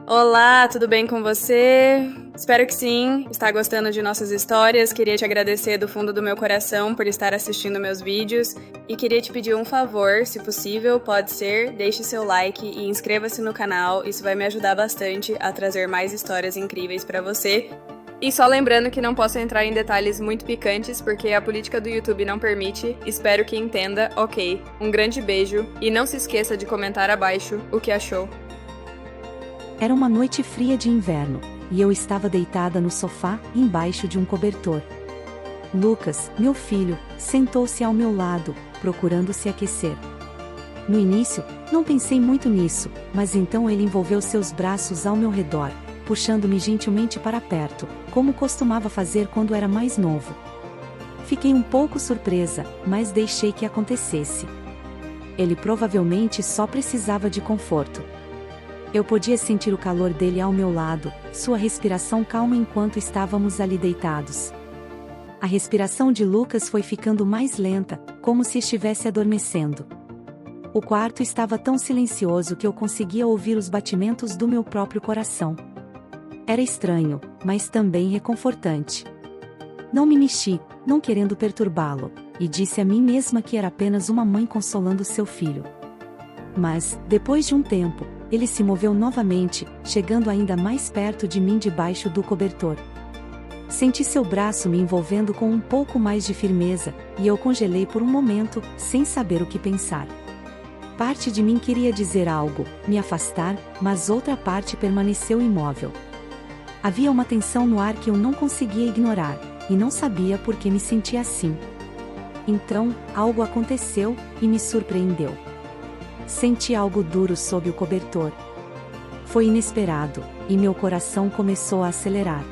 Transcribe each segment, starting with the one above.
Olá, tudo bem com você? Espero que sim. Está gostando de nossas histórias? Queria te agradecer do fundo do meu coração por estar assistindo meus vídeos e queria te pedir um favor, se possível, pode ser, deixe seu like e inscreva-se no canal. Isso vai me ajudar bastante a trazer mais histórias incríveis para você. E só lembrando que não posso entrar em detalhes muito picantes porque a política do YouTube não permite. Espero que entenda, ok. Um grande beijo e não se esqueça de comentar abaixo o que achou. Era uma noite fria de inverno, e eu estava deitada no sofá, embaixo de um cobertor. Lucas, meu filho, sentou-se ao meu lado, procurando se aquecer. No início, não pensei muito nisso, mas então ele envolveu seus braços ao meu redor, puxando-me gentilmente para perto, como costumava fazer quando era mais novo. Fiquei um pouco surpresa, mas deixei que acontecesse. Ele provavelmente só precisava de conforto. Eu podia sentir o calor dele ao meu lado, sua respiração calma enquanto estávamos ali deitados. A respiração de Lucas foi ficando mais lenta, como se estivesse adormecendo. O quarto estava tão silencioso que eu conseguia ouvir os batimentos do meu próprio coração. Era estranho, mas também reconfortante. Não me mexi, não querendo perturbá-lo, e disse a mim mesma que era apenas uma mãe consolando seu filho. Mas, depois de um tempo, ele se moveu novamente, chegando ainda mais perto de mim debaixo do cobertor. Senti seu braço me envolvendo com um pouco mais de firmeza, e eu congelei por um momento, sem saber o que pensar. Parte de mim queria dizer algo, me afastar, mas outra parte permaneceu imóvel. Havia uma tensão no ar que eu não conseguia ignorar, e não sabia por que me sentia assim. Então, algo aconteceu, e me surpreendeu. Senti algo duro sob o cobertor. Foi inesperado, e meu coração começou a acelerar.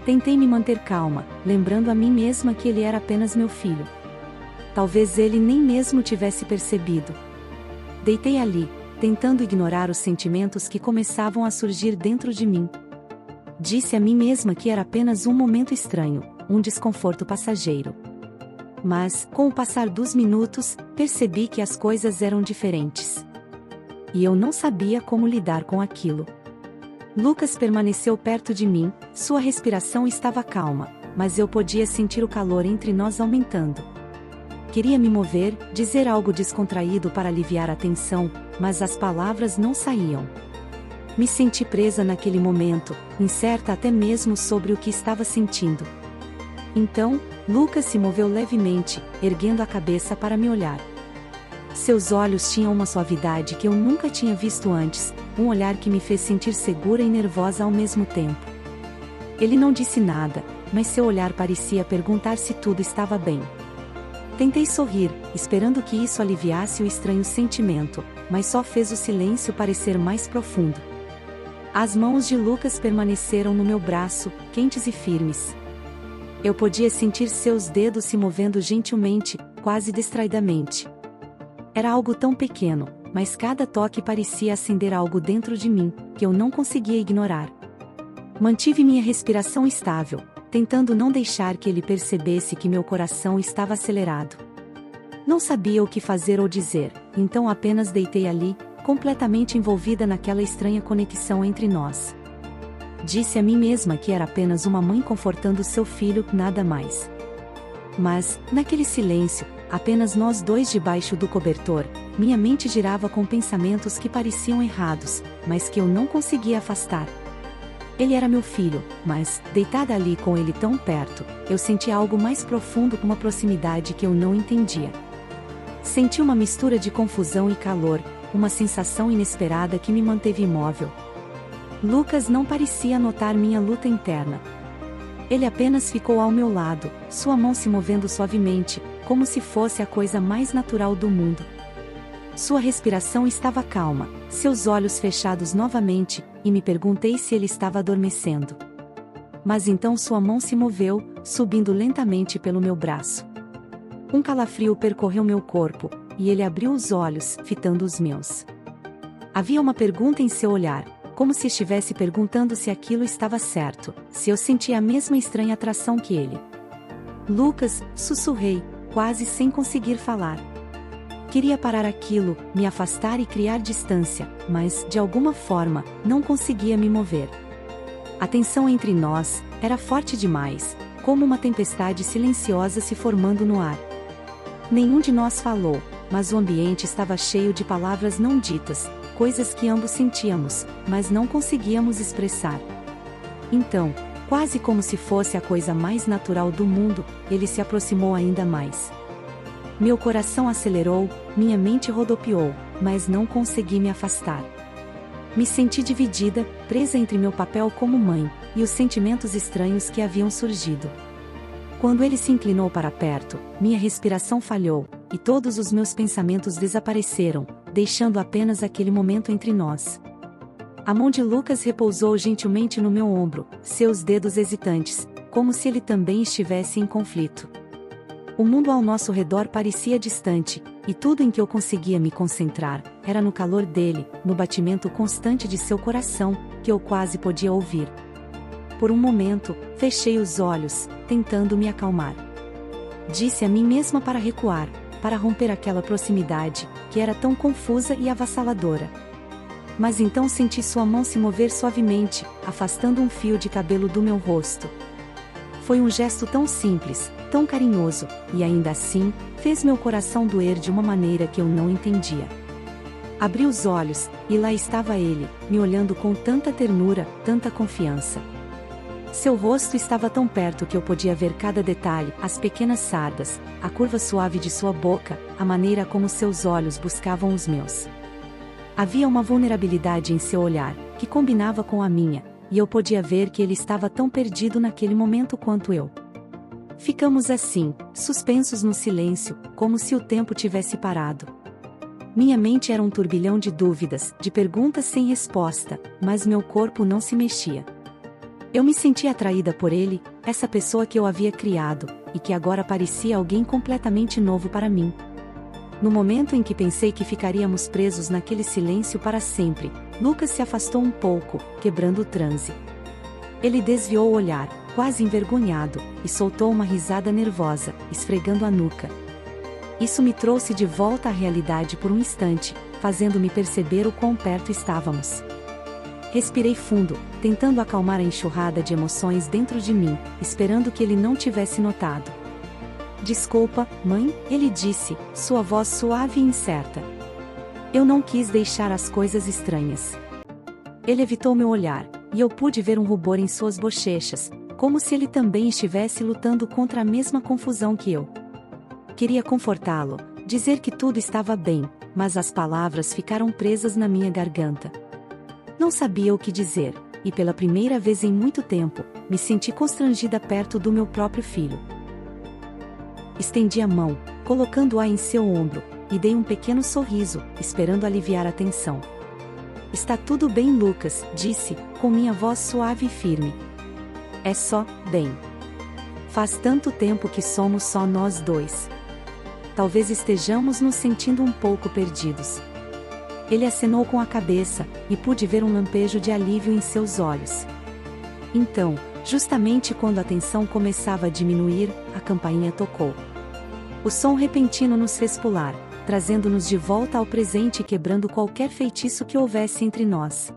Tentei me manter calma, lembrando a mim mesma que ele era apenas meu filho. Talvez ele nem mesmo tivesse percebido. Deitei ali, tentando ignorar os sentimentos que começavam a surgir dentro de mim. Disse a mim mesma que era apenas um momento estranho, um desconforto passageiro. Mas, com o passar dos minutos, percebi que as coisas eram diferentes. E eu não sabia como lidar com aquilo. Lucas permaneceu perto de mim, sua respiração estava calma, mas eu podia sentir o calor entre nós aumentando. Queria me mover, dizer algo descontraído para aliviar a tensão, mas as palavras não saíam. Me senti presa naquele momento, incerta até mesmo sobre o que estava sentindo. Então, Lucas se moveu levemente, erguendo a cabeça para me olhar. Seus olhos tinham uma suavidade que eu nunca tinha visto antes, um olhar que me fez sentir segura e nervosa ao mesmo tempo. Ele não disse nada, mas seu olhar parecia perguntar se tudo estava bem. Tentei sorrir, esperando que isso aliviasse o estranho sentimento, mas só fez o silêncio parecer mais profundo. As mãos de Lucas permaneceram no meu braço, quentes e firmes. Eu podia sentir seus dedos se movendo gentilmente, quase distraidamente. Era algo tão pequeno, mas cada toque parecia acender algo dentro de mim, que eu não conseguia ignorar. Mantive minha respiração estável, tentando não deixar que ele percebesse que meu coração estava acelerado. Não sabia o que fazer ou dizer, então apenas deitei ali, completamente envolvida naquela estranha conexão entre nós. Disse a mim mesma que era apenas uma mãe confortando seu filho, nada mais. Mas, naquele silêncio, apenas nós dois debaixo do cobertor, minha mente girava com pensamentos que pareciam errados, mas que eu não conseguia afastar. Ele era meu filho, mas, deitada ali com ele tão perto, eu senti algo mais profundo, uma proximidade que eu não entendia. Senti uma mistura de confusão e calor, uma sensação inesperada que me manteve imóvel. Lucas não parecia notar minha luta interna. Ele apenas ficou ao meu lado, sua mão se movendo suavemente, como se fosse a coisa mais natural do mundo. Sua respiração estava calma, seus olhos fechados novamente, e me perguntei se ele estava adormecendo. Mas então sua mão se moveu, subindo lentamente pelo meu braço. Um calafrio percorreu meu corpo, e ele abriu os olhos, fitando os meus. Havia uma pergunta em seu olhar, como se estivesse perguntando se aquilo estava certo, se eu sentia a mesma estranha atração que ele. Lucas, sussurrei, quase sem conseguir falar. Queria parar aquilo, me afastar e criar distância, mas, de alguma forma, não conseguia me mover. A tensão entre nós era forte demais, como uma tempestade silenciosa se formando no ar. Nenhum de nós falou, mas o ambiente estava cheio de palavras não ditas, coisas que ambos sentíamos, mas não conseguíamos expressar. Então, quase como se fosse a coisa mais natural do mundo, ele se aproximou ainda mais. Meu coração acelerou, minha mente rodopiou, mas não consegui me afastar. Me senti dividida, presa entre meu papel como mãe, e os sentimentos estranhos que haviam surgido. Quando ele se inclinou para perto, minha respiração falhou, e todos os meus pensamentos desapareceram, deixando apenas aquele momento entre nós. A mão de Lucas repousou gentilmente no meu ombro, seus dedos hesitantes, como se ele também estivesse em conflito. O mundo ao nosso redor parecia distante, e tudo em que eu conseguia me concentrar era no calor dele, no batimento constante de seu coração, que eu quase podia ouvir. Por um momento, fechei os olhos, tentando me acalmar. Disse a mim mesma para recuar, para romper aquela proximidade, que era tão confusa e avassaladora. Mas então senti sua mão se mover suavemente, afastando um fio de cabelo do meu rosto. Foi um gesto tão simples, tão carinhoso, e ainda assim, fez meu coração doer de uma maneira que eu não entendia. Abri os olhos, e lá estava ele, me olhando com tanta ternura, tanta confiança. Seu rosto estava tão perto que eu podia ver cada detalhe, as pequenas sardas, a curva suave de sua boca, a maneira como seus olhos buscavam os meus. Havia uma vulnerabilidade em seu olhar, que combinava com a minha, e eu podia ver que ele estava tão perdido naquele momento quanto eu. Ficamos assim, suspensos no silêncio, como se o tempo tivesse parado. Minha mente era um turbilhão de dúvidas, de perguntas sem resposta, mas meu corpo não se mexia. Eu me sentia atraída por ele, essa pessoa que eu havia criado, e que agora parecia alguém completamente novo para mim. No momento em que pensei que ficaríamos presos naquele silêncio para sempre, Lucas se afastou um pouco, quebrando o transe. Ele desviou o olhar, quase envergonhado, e soltou uma risada nervosa, esfregando a nuca. Isso me trouxe de volta à realidade por um instante, fazendo-me perceber o quão perto estávamos. Respirei fundo, tentando acalmar a enxurrada de emoções dentro de mim, esperando que ele não tivesse notado. Desculpa, mãe, ele disse, sua voz suave e incerta. Eu não quis deixar as coisas estranhas. Ele evitou meu olhar, e eu pude ver um rubor em suas bochechas, como se ele também estivesse lutando contra a mesma confusão que eu. Queria confortá-lo, dizer que tudo estava bem, mas as palavras ficaram presas na minha garganta. Não sabia o que dizer, e pela primeira vez em muito tempo, me senti constrangida perto do meu próprio filho. Estendi a mão, colocando-a em seu ombro, e dei um pequeno sorriso, esperando aliviar a tensão. Está tudo bem, Lucas, disse, com minha voz suave e firme. É só, bem. Faz tanto tempo que somos só nós dois. Talvez estejamos nos sentindo um pouco perdidos. Ele acenou com a cabeça, e pude ver um lampejo de alívio em seus olhos. Então, justamente quando a tensão começava a diminuir, a campainha tocou. O som repentino nos fez pular, trazendo-nos de volta ao presente e quebrando qualquer feitiço que houvesse entre nós.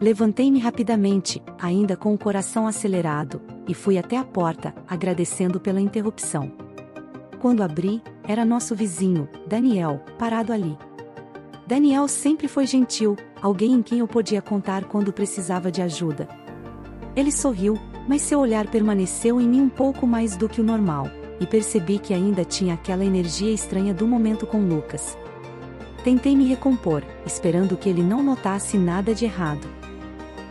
Levantei-me rapidamente, ainda com o coração acelerado, e fui até a porta, agradecendo pela interrupção. Quando abri, era nosso vizinho, Daniel, parado ali. Daniel sempre foi gentil, alguém em quem eu podia contar quando precisava de ajuda. Ele sorriu, mas seu olhar permaneceu em mim um pouco mais do que o normal, e percebi que ainda tinha aquela energia estranha do momento com Lucas. Tentei me recompor, esperando que ele não notasse nada de errado.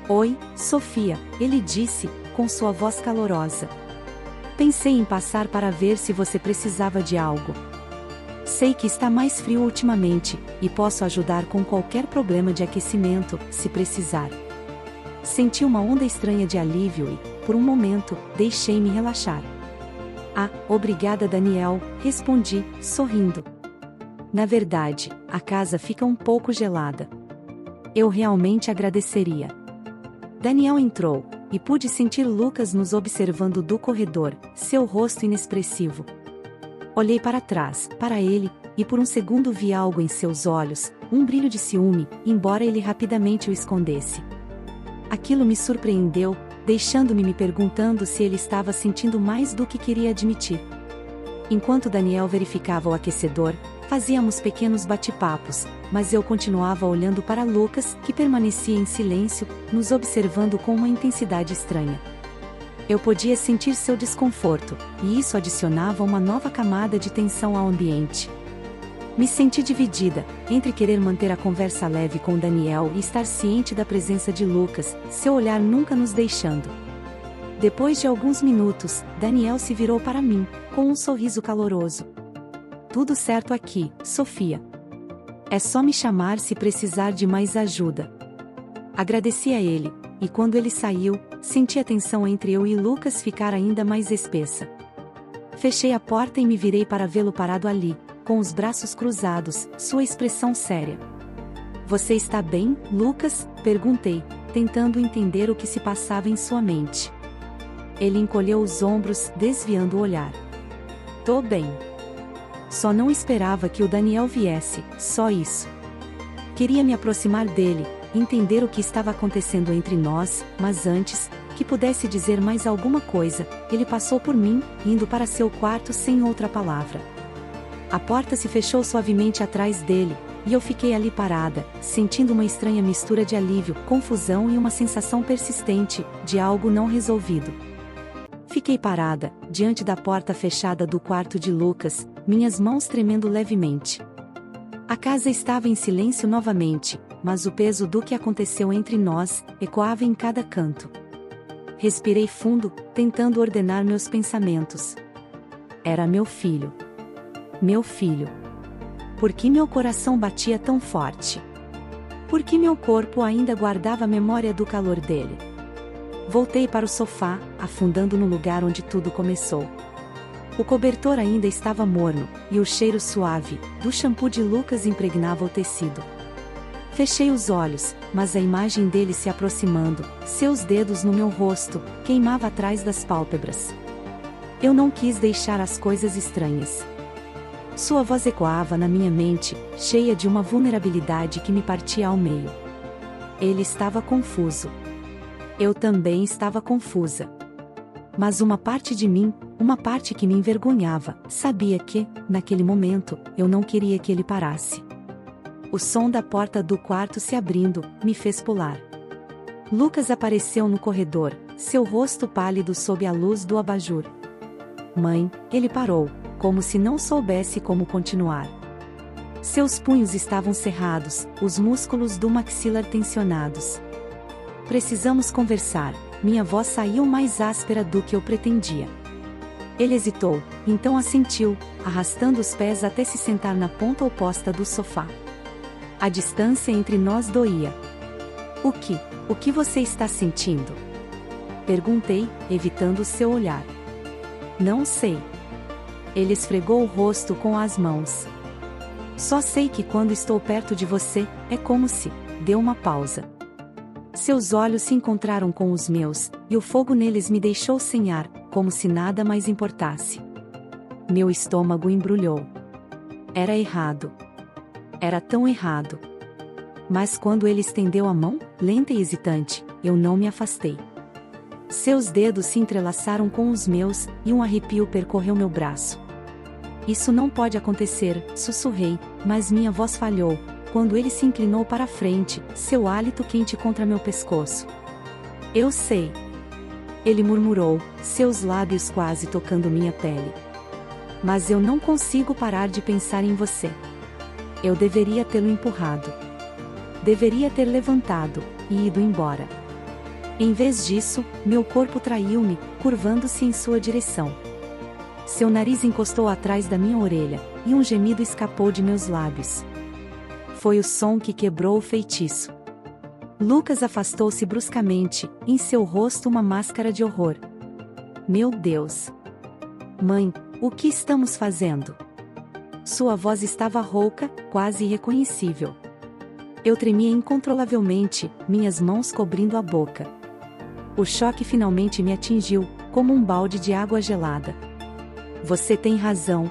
Oi, Sofia, ele disse, com sua voz calorosa. Pensei em passar para ver se você precisava de algo. Sei que está mais frio ultimamente, e posso ajudar com qualquer problema de aquecimento, se precisar. Senti uma onda estranha de alívio e, por um momento, deixei-me relaxar. Ah, obrigada, Daniel, respondi, sorrindo. Na verdade, a casa fica um pouco gelada. Eu realmente agradeceria. Daniel entrou, e pude sentir Lucas nos observando do corredor, seu rosto inexpressivo. Olhei para trás, para ele, e por um segundo vi algo em seus olhos, um brilho de ciúme, embora ele rapidamente o escondesse. Aquilo me surpreendeu, deixando-me me perguntando se ele estava sentindo mais do que queria admitir. Enquanto Daniel verificava o aquecedor, fazíamos pequenos bate-papos, mas eu continuava olhando para Lucas, que permanecia em silêncio, nos observando com uma intensidade estranha. Eu podia sentir seu desconforto, e isso adicionava uma nova camada de tensão ao ambiente. Me senti dividida, entre querer manter a conversa leve com Daniel e estar ciente da presença de Lucas, seu olhar nunca nos deixando. Depois de alguns minutos, Daniel se virou para mim, com um sorriso caloroso. Tudo certo aqui, Sofia. É só me chamar se precisar de mais ajuda. Agradeci a ele, e quando ele saiu, senti a tensão entre eu e Lucas ficar ainda mais espessa. Fechei a porta e me virei para vê-lo parado ali, com os braços cruzados, sua expressão séria. Você está bem, Lucas? Perguntei, tentando entender o que se passava em sua mente. Ele encolheu os ombros, desviando o olhar. Tô bem. Só não esperava que o Daniel viesse, só isso. Queria me aproximar dele, entender o que estava acontecendo entre nós, mas antes que pudesse dizer mais alguma coisa, ele passou por mim, indo para seu quarto sem outra palavra. A porta se fechou suavemente atrás dele, e eu fiquei ali parada, sentindo uma estranha mistura de alívio, confusão e uma sensação persistente, de algo não resolvido. Fiquei parada, diante da porta fechada do quarto de Lucas, minhas mãos tremendo levemente. A casa estava em silêncio novamente, mas o peso do que aconteceu entre nós ecoava em cada canto. Respirei fundo, tentando ordenar meus pensamentos. Era meu filho. Meu filho. Por que meu coração batia tão forte? Por que meu corpo ainda guardava a memória do calor dele? Voltei para o sofá, afundando no lugar onde tudo começou. O cobertor ainda estava morno, e o cheiro suave do shampoo de Lucas impregnava o tecido. Fechei os olhos, mas a imagem dele se aproximando, seus dedos no meu rosto, queimava atrás das pálpebras. Eu não quis deixar as coisas estranhas. Sua voz ecoava na minha mente, cheia de uma vulnerabilidade que me partia ao meio. Ele estava confuso. Eu também estava confusa. Mas uma parte de mim, uma parte que me envergonhava, sabia que, naquele momento, eu não queria que ele parasse. O som da porta do quarto se abrindo, me fez pular. Lucas apareceu no corredor, seu rosto pálido sob a luz do abajur. Mãe, ele parou, como se não soubesse como continuar. Seus punhos estavam cerrados, os músculos do maxilar tensionados. Precisamos conversar, minha voz saiu mais áspera do que eu pretendia. Ele hesitou, então assentiu, arrastando os pés até se sentar na ponta oposta do sofá. A distância entre nós doía. O que você está sentindo? Perguntei, evitando seu olhar. Não sei. Ele esfregou o rosto com as mãos. Só sei que quando estou perto de você, é como se... Deu uma pausa. Seus olhos se encontraram com os meus, e o fogo neles me deixou sem ar, como se nada mais importasse. Meu estômago embrulhou. Era errado. Era tão errado. Mas quando ele estendeu a mão, lenta e hesitante, eu não me afastei. Seus dedos se entrelaçaram com os meus, e um arrepio percorreu meu braço. Isso não pode acontecer, sussurrei, mas minha voz falhou, quando ele se inclinou para a frente, seu hálito quente contra meu pescoço. Eu sei. Ele murmurou, seus lábios quase tocando minha pele. Mas eu não consigo parar de pensar em você. Eu deveria tê-lo empurrado. Deveria ter levantado, e ido embora. Em vez disso, meu corpo traiu-me, curvando-se em sua direção. Seu nariz encostou atrás da minha orelha, e um gemido escapou de meus lábios. Foi o som que quebrou o feitiço. Lucas afastou-se bruscamente, em seu rosto uma máscara de horror. Meu Deus! Mãe, o que estamos fazendo? Sua voz estava rouca, quase irreconhecível. Eu tremia incontrolavelmente, minhas mãos cobrindo a boca. O choque finalmente me atingiu, como um balde de água gelada. Você tem razão.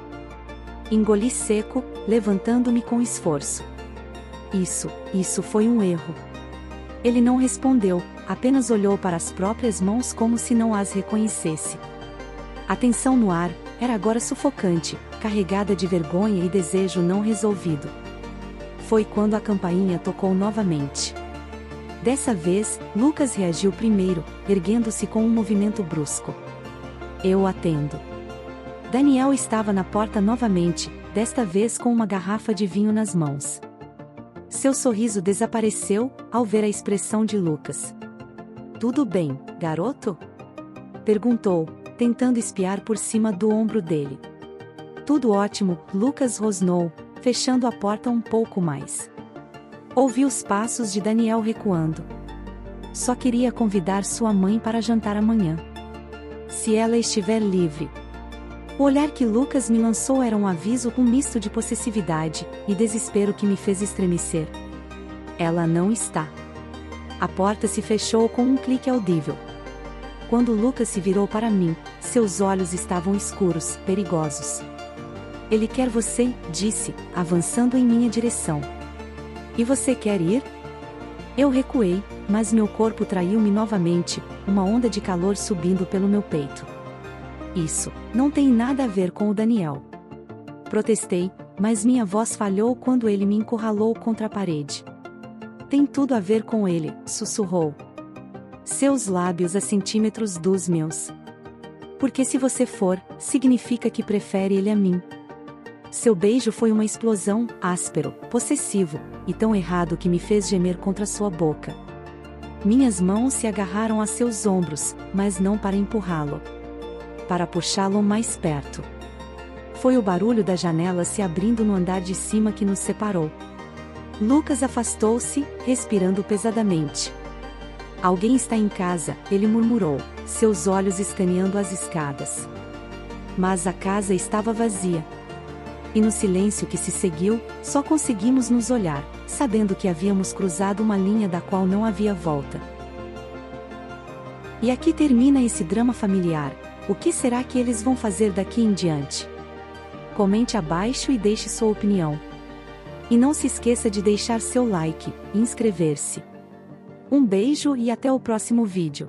Engoli seco, levantando-me com esforço. Isso foi um erro. Ele não respondeu, apenas olhou para as próprias mãos como se não as reconhecesse. A tensão no ar era agora sufocante, carregada de vergonha e desejo não resolvido. Foi quando a campainha tocou novamente. Dessa vez, Lucas reagiu primeiro, erguendo-se com um movimento brusco. Eu atendo. Daniel estava na porta novamente, desta vez com uma garrafa de vinho nas mãos. Seu sorriso desapareceu, ao ver a expressão de Lucas. "Tudo bem, garoto?" perguntou, tentando espiar por cima do ombro dele. "Tudo ótimo", Lucas rosnou, fechando a porta um pouco mais. Ouvi os passos de Daniel recuando. "Só queria convidar sua mãe para jantar amanhã. Se ela estiver livre." O olhar que Lucas me lançou era um aviso com um misto de possessividade e desespero que me fez estremecer. "Ela não está." A porta se fechou com um clique audível. Quando Lucas se virou para mim, seus olhos estavam escuros, perigosos. "Ele quer você", disse, avançando em minha direção. "E você quer ir?" Eu recuei, mas meu corpo traiu-me novamente, uma onda de calor subindo pelo meu peito. "Isso não tem nada a ver com o Daniel." Protestei, mas minha voz falhou quando ele me encurralou contra a parede. "Tem tudo a ver com ele", sussurrou. Seus lábios a centímetros dos meus. "Porque se você for, significa que prefere ele a mim." Seu beijo foi uma explosão, áspero, possessivo, e tão errado que me fez gemer contra sua boca. Minhas mãos se agarraram a seus ombros, mas não para empurrá-lo. Para puxá-lo mais perto. Foi o barulho da janela se abrindo no andar de cima que nos separou. Lucas afastou-se, respirando pesadamente. "Alguém está em casa", ele murmurou, seus olhos escaneando as escadas. Mas a casa estava vazia. E no silêncio que se seguiu, só conseguimos nos olhar, sabendo que havíamos cruzado uma linha da qual não havia volta. E aqui termina esse drama familiar. O que será que eles vão fazer daqui em diante? Comente abaixo e deixe sua opinião. E não se esqueça de deixar seu like e inscrever-se. Um beijo e até o próximo vídeo.